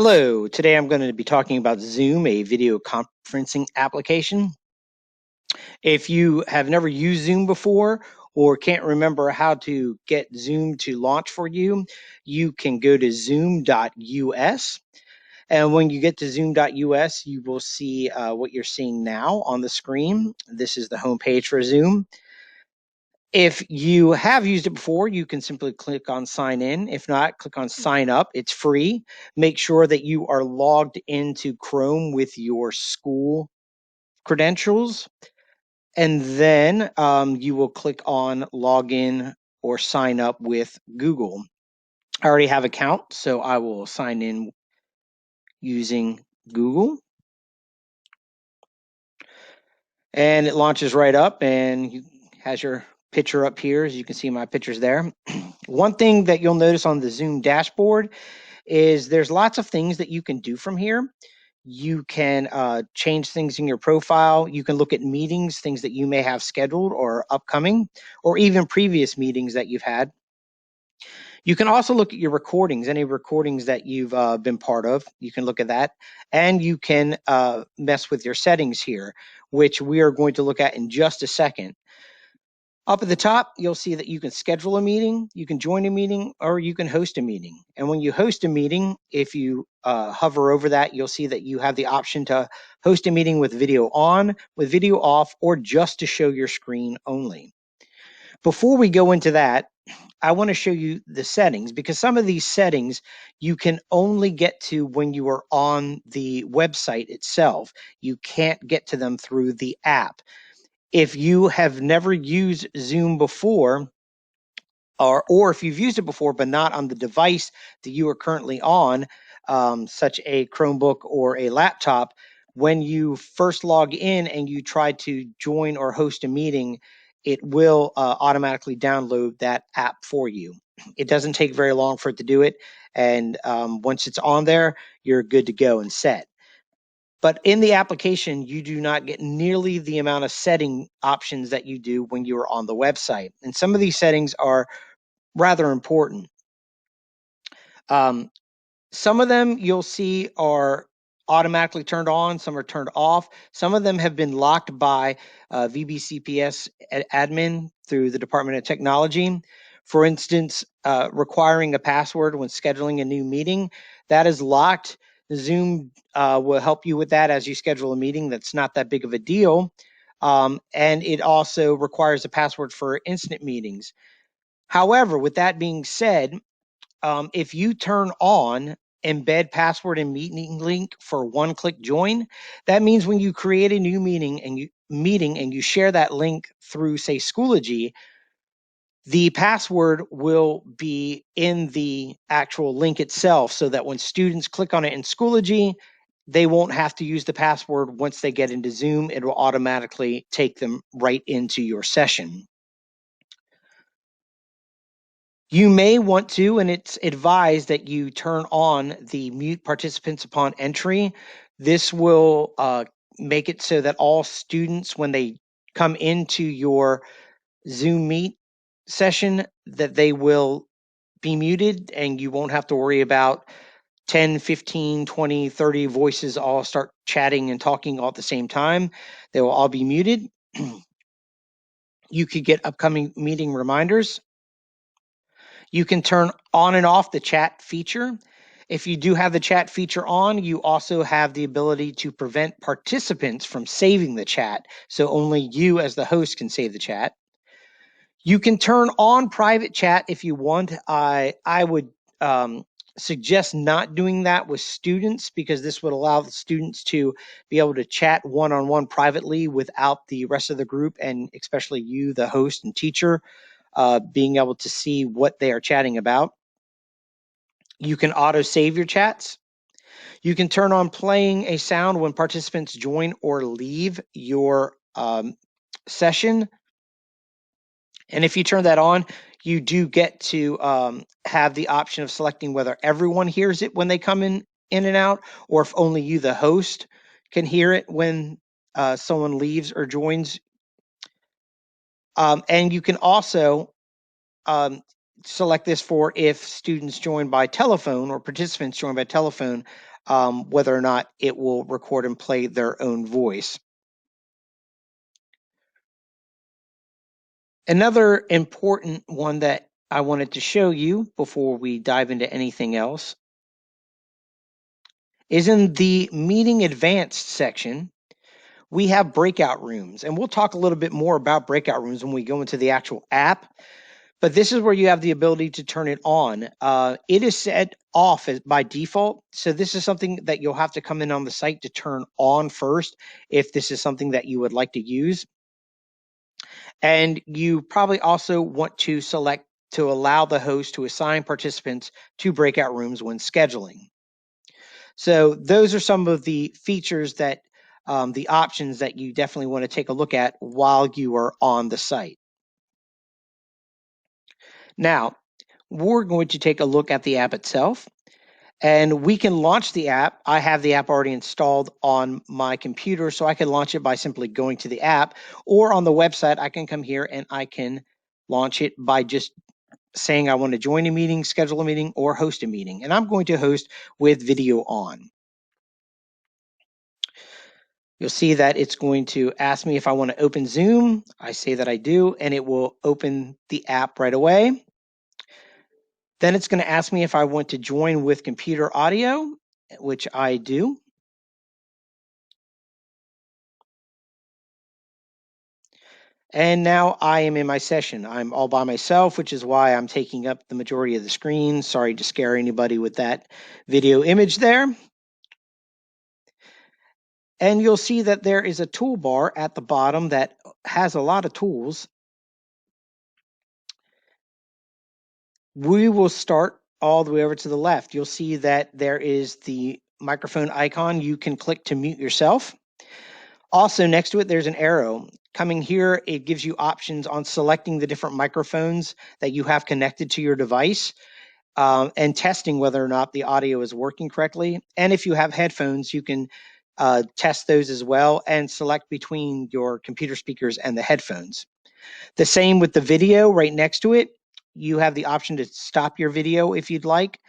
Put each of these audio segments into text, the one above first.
Hello, today I'm going to be talking about Zoom, a video conferencing application. If you have never used Zoom before or can't remember how to get Zoom to launch for you, you can go to zoom.us. And when you get to zoom.us, you will see what you're seeing now on the screen. This is the homepage for Zoom. If you have used it before, you can simply click on sign in. If not, click on sign up. It's free. Make sure that you are logged into Chrome with your school credentials. And then you will click on login or sign up with Google. I already have an account, so I will sign in using Google. And it launches right up and has your picture up here. As you can see, my picture's there. One thing that you'll notice on the Zoom dashboard is there's lots of things that you can do from here. You can change things in your profile. You can look at meetings, things that you may have scheduled or upcoming, or even previous meetings that you've had. You can also look at your recordings, any recordings that you've been part of. You can look at that. And you can mess with your settings here, which we are going to look at in just a second. Up at the top, you'll see that you can schedule a meeting, you can join a meeting, or you can host a meeting. And when you host a meeting, if you hover over that, you'll see that you have the option to host a meeting with video on, with video off, or just to show your screen only. Before we go into that, I want to show you the settings, because some of these settings you can only get to when you are on the website itself. You can't get to them through the app. If you have never used Zoom before, or if you've used it before but not on the device that you are currently on, such a Chromebook or a laptop, when you first log in and you try to join or host a meeting, it will automatically download that app for you. It doesn't take very long for it to do it, and once it's on there, you're good to go and set. But in the application, you do not get nearly the amount of setting options that you do when you are on the website. And some of these settings are rather important. Some of them you'll see are automatically turned on, some are turned off. Some of them have been locked by VBCPS admin through the Department of Technology. For instance, requiring a password when scheduling a new meeting, that is locked. Zoom will help you with that as you schedule a meeting. That's not that big of a deal. And it also requires a password for instant meetings. However, with that being said, if you turn on embed password and meeting link for one-click join, that means when you create a new meeting and you share that link through, say, Schoology, the password will be in the actual link itself, so that when students click on it in Schoology, they won't have to use the password. Once they get into Zoom, it will automatically take them right into your session. You may want to, and it's advised that you turn on the mute participants upon entry. This will make it so that all students, when they come into your Zoom Meet session, that they will be muted, and you won't have to worry about 10, 15, 20, 30 voices all start chatting and talking all at the same time. They will all be muted. You could get upcoming meeting reminders. You can turn on and off the chat feature. If you do have the chat feature on, you also have the ability to prevent participants from saving the chat, so only you as the host can save the chat. You can turn on private chat if you want. I would suggest not doing that with students, because this would allow the students to be able to chat one-on-one privately without the rest of the group, and especially you, the host and teacher, being able to see what they are chatting about. You can auto save your chats. You can turn on playing a sound when participants join or leave your session. And if you turn that on, you do get to have the option of selecting whether everyone hears it when they come in and out, or if only you, the host, can hear it when someone leaves or joins. And you can also select this for if students join by telephone or participants join by telephone, whether or not it will record and play their own voice. Another important one that I wanted to show you before we dive into anything else is in the meeting advanced section. We have breakout rooms, and we'll talk a little bit more about breakout rooms when we go into the actual app. But this is where you have the ability to turn it on. It is set off by default. So this is something that you'll have to come in on the site to turn on first if this is something that you would like to use. And you probably also want to select to allow the host to assign participants to breakout rooms when scheduling. So those are some of the features that the options that you definitely want to take a look at while you are on the site. Now, we're going to take a look at the app itself, and we can launch the app. I have the app already installed on my computer, so I can launch it by simply going to the app, or on the website, I can come here and I can launch it by just saying I want to join a meeting, schedule a meeting, or host a meeting. And I'm going to host with video on. You'll see that it's going to ask me if I want to open Zoom. I say that I do, and it will open the app right away. Then it's going to ask me if I want to join with computer audio, which I do. And now I am in my session. I'm all by myself, which is why I'm taking up the majority of the screen. Sorry to scare anybody with that video image there. And you'll see that there is a toolbar at the bottom that has a lot of tools. We will start all the way over to the left. You'll see that there is the microphone icon. You can click to mute yourself. Also, next to it, there's an arrow. Coming here, it gives you options on selecting the different microphones that you have connected to your device and testing whether or not the audio is working correctly. And if you have headphones, you can test those as well and select between your computer speakers and the headphones. The same with the video right next to it. You have the option to stop your video if you'd like,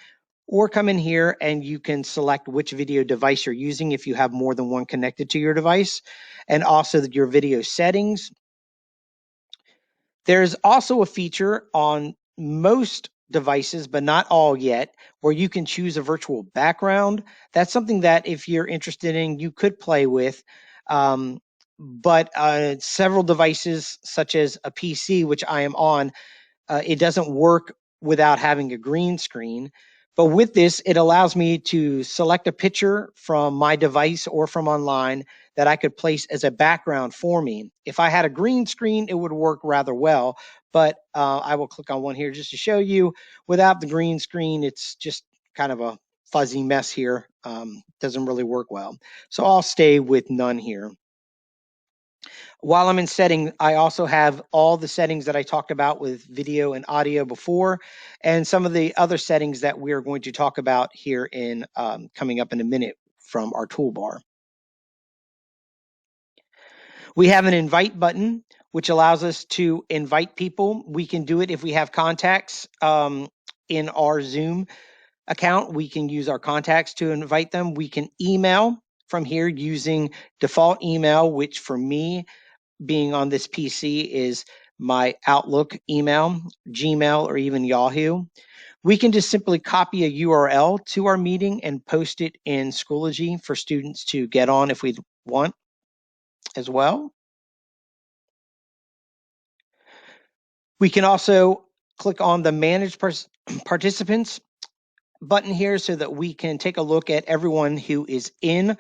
or come in here and you can select which video device you're using if you have more than one connected to your device, and also your video settings. There's also a feature on most devices, but not all yet, where you can choose a virtual background. That's something that if you're interested in, you could play with. But several devices, such as a PC, which I am on, it doesn't work without having a green screen. But with this, it allows me to select a picture from my device or from online that I could place as a background for me. If I had a green screen, it would work rather well. But I will click on one here just to show you. Without the green screen, it's just kind of a fuzzy mess here. Doesn't really work well. So I'll stay with none here. While I'm in setting, I also have all the settings that I talked about with video and audio before, and some of the other settings that we're going to talk about here in coming up in a minute from our toolbar. We have an invite button, which allows us to invite people. We can do it if we have contacts in our Zoom account. We can use our contacts to invite them. We can email from here using default email, which for me, being on this PC, is my Outlook email, Gmail, or even Yahoo. We can just simply copy a URL to our meeting and post it in Schoology for students to get on if we want as well. We can also click on the Manage Participants button here so that we can take a look at everyone who is in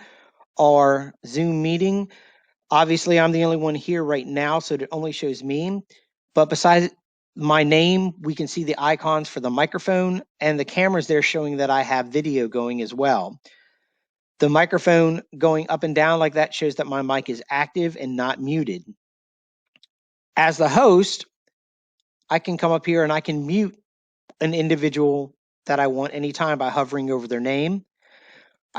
our Zoom meeting. Obviously, I'm the only one here right now, so it only shows me. But besides my name, we can see the icons for the microphone and the cameras there showing that I have video going as well. The microphone going up and down like that shows that my mic is active and not muted. As the host, I can come up here and I can mute an individual that I want anytime by hovering over their name.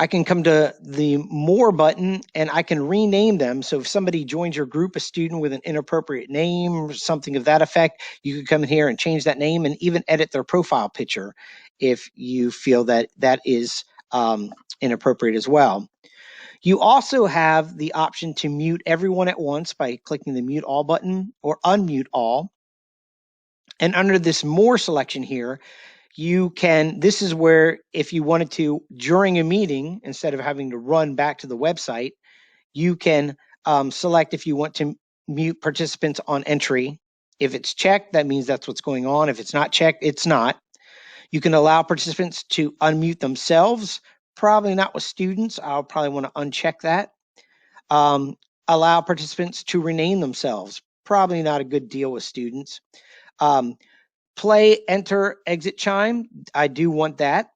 I can come to the More button and I can rename them. So if somebody joins your group, a student with an inappropriate name or something of that effect, you can come in here and change that name and even edit their profile picture if you feel that that is inappropriate as well. You also have the option to mute everyone at once by clicking the Mute All button or Unmute All. And under this More selection here, this is where if you wanted to, during a meeting, instead of having to run back to the website, you can select if you want to mute participants on entry. If it's checked, that means that's what's going on. If it's not checked, it's not. You can allow participants to unmute themselves. Probably not with students. I'll probably want to uncheck that. Allow participants to rename themselves. Probably not a good deal with students. Play, enter, exit chime. I do want that.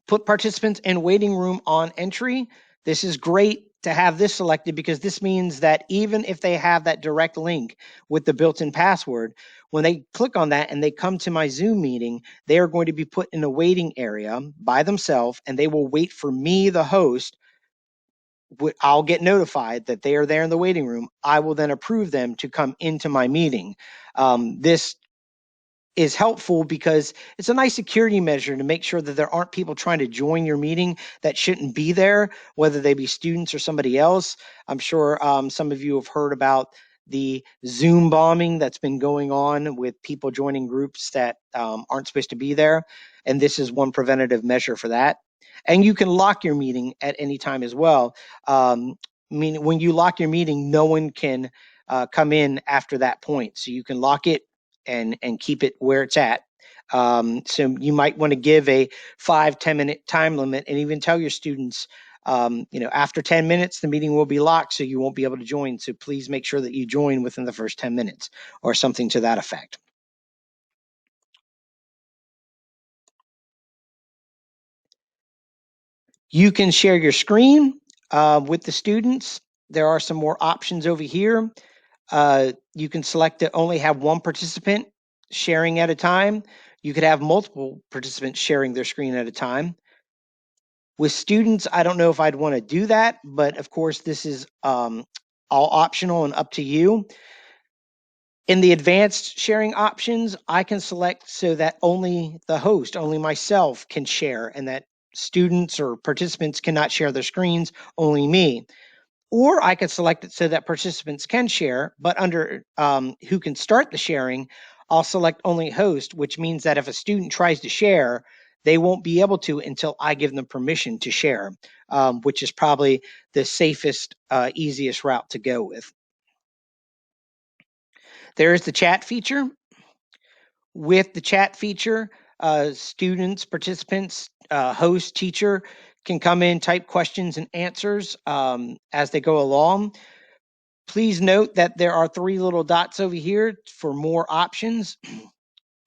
Put participants in waiting room on entry. This is great to have this selected because this means that even if they have that direct link with the built-in password, when they click on that and they come to my Zoom meeting, they are going to be put in a waiting area by themselves and they will wait for me, the host. I'll get notified that they are there in the waiting room. I will then approve them to come into my meeting. This is helpful because it's a nice security measure to make sure that there aren't people trying to join your meeting that shouldn't be there, whether they be students or somebody else. I'm sure some of you have heard about the Zoom bombing that's been going on with people joining groups that aren't supposed to be there. And this is one preventative measure for that. And you can lock your meeting at any time as well. Meaning when you lock your meeting, no one can come in after that point. So you can lock it and keep it where it's at. So you might want to give a 5-10 minute time limit and even tell your students, after 10 minutes, the meeting will be locked, so you won't be able to join. So please make sure that you join within the first 10 minutes or something to that effect. You can share your screen with the students. There are some more options over here. You can select to only have one participant sharing at a time. You could have multiple participants sharing their screen at a time. With students, I don't know if I'd want to do that, but of course, this is all optional and up to you. In the advanced sharing options, I can select so that only the host, only myself can share, and that students or participants cannot share their screens, only me. Or I could select it so that participants can share, but under who can start the sharing, I'll select only host, which means that if a student tries to share, they won't be able to until I give them permission to share, which is probably the safest, easiest route to go with. There's the chat feature. With the chat feature, students, participants, host, teacher can come in, type questions and answers as they go along. Please note that there are 3 little dots over here for more options.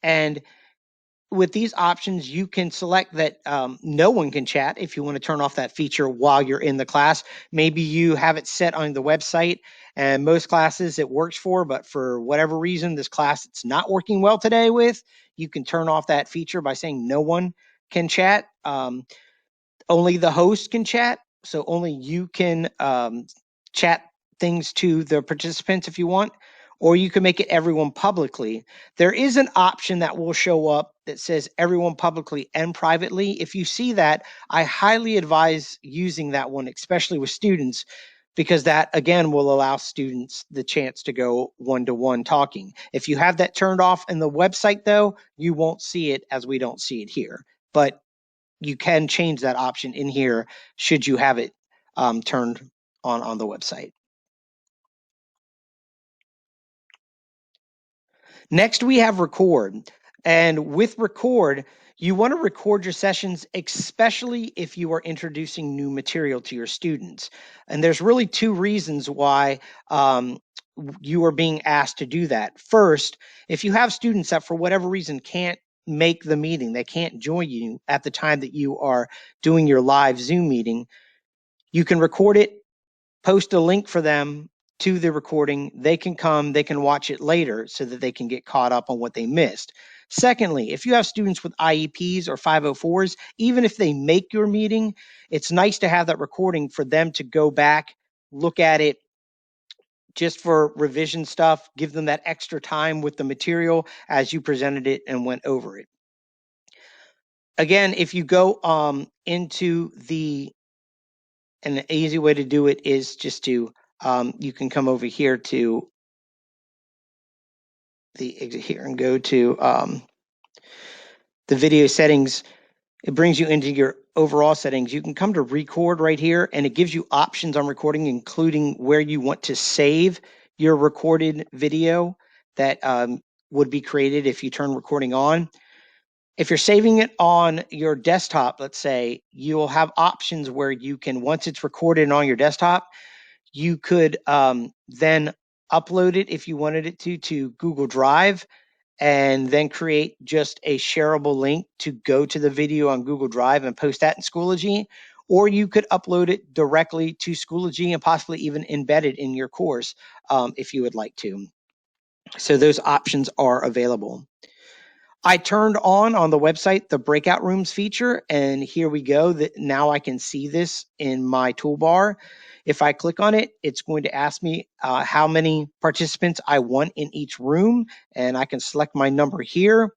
And with these options, you can select that no one can chat if you want to turn off that feature while you're in the class. Maybe you have it set on the website and most classes it works for, but for whatever reason, this class it's not working well today with, you can turn off that feature by saying no one can chat. Only the host can chat. So only you can chat things to the participants if you want, or you can make it everyone publicly. There is an option that will show up that says everyone publicly and privately. If you see that, I highly advise using that one, especially with students, because that again will allow students the chance to go one-to-one talking. If you have that turned off in the website though, you won't see it as we don't see it here. But you can change that option in here should you have it turned on the website. Next, we have record. And with record, you want to record your sessions, especially if you are introducing new material to your students. And there's really 2 reasons why you are being asked to do that. First, if you have students that for whatever reason can't make the meeting, they can't join you at the time that you are doing your live Zoom meeting, you can record it, post a link for them to the recording. They can come, they can watch it later so that they can get caught up on what they missed. Secondly, if you have students with IEPs or 504s, even if they make your meeting, it's nice to have that recording for them to go back, look at it just for revision stuff, give them that extra time with the material as you presented it and went over it. Again, if you go into and the easy way to do it is just to, you can come over here to the exit here and go to the video settings. It brings you into your overall settings. You can come to record right here, and it gives you options on recording, including where you want to save your recorded video that would be created if you turn recording on. If you're saving it on your desktop, let's say, you'll have options where you can, once it's recorded on your desktop, you could then upload it if you wanted it to Google Drive, and then create just a shareable link to go to the video on Google Drive and post that in Schoology. Or you could upload it directly to Schoology and possibly even embed it in your course if you would like to. So those options are available. I turned on the website the breakout rooms feature, and here we go. Now I can see this in my toolbar. If I click on it, it's going to ask me how many participants I want in each room, and I can select my number here.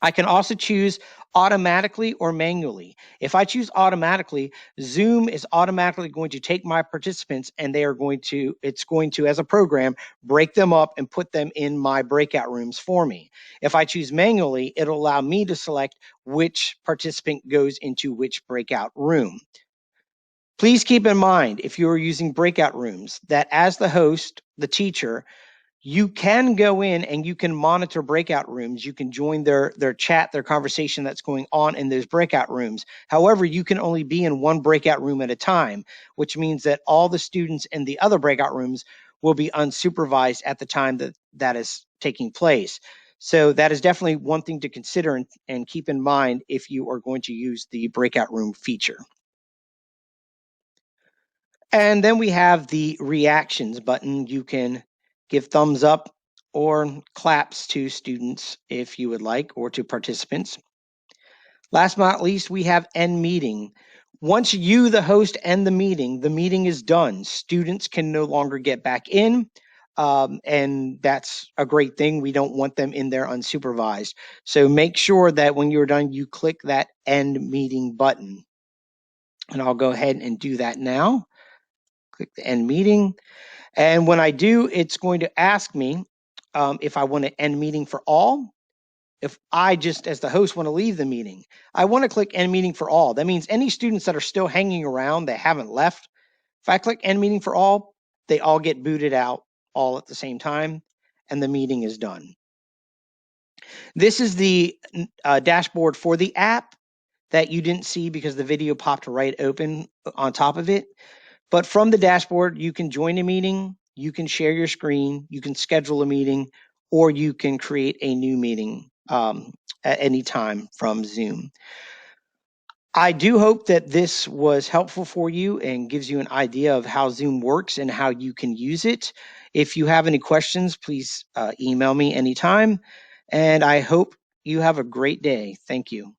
I can also choose automatically or manually. If I choose automatically, Zoom is automatically going to take my participants, and it's going to, as a program, break them up and put them in my breakout rooms for me. If I choose manually, it'll allow me to select which participant goes into which breakout room. Please keep in mind, if you are using breakout rooms, that as the host, the teacher, you can go in and you can monitor breakout rooms. You can join their chat, their conversation that's going on in those breakout rooms. However, you can only be in one breakout room at a time, which means that all the students in the other breakout rooms will be unsupervised at the time that is taking place. So that is definitely one thing to consider and keep in mind if you are going to use the breakout room feature. And then we have the reactions button. You can give thumbs up or claps to students if you would like, or to participants. Last but not least, we have end meeting. Once you, the host, end the meeting is done. Students can no longer get back in, and that's a great thing. We don't want them in there unsupervised. So make sure that when you're done, you click that end meeting button. And I'll go ahead and do that now. Click the end meeting. And when I do, it's going to ask me if I want to end meeting for all. If I just, as the host, want to leave the meeting, I want to click end meeting for all. That means any students that are still hanging around, that haven't left, if I click end meeting for all, they all get booted out all at the same time, and the meeting is done. This is the dashboard for the app that you didn't see because the video popped right open on top of it. But from the dashboard, you can join a meeting, you can share your screen, you can schedule a meeting, or you can create a new meeting at any time from Zoom. I do hope that this was helpful for you and gives you an idea of how Zoom works and how you can use it. If you have any questions, please email me anytime. And I hope you have a great day. Thank you.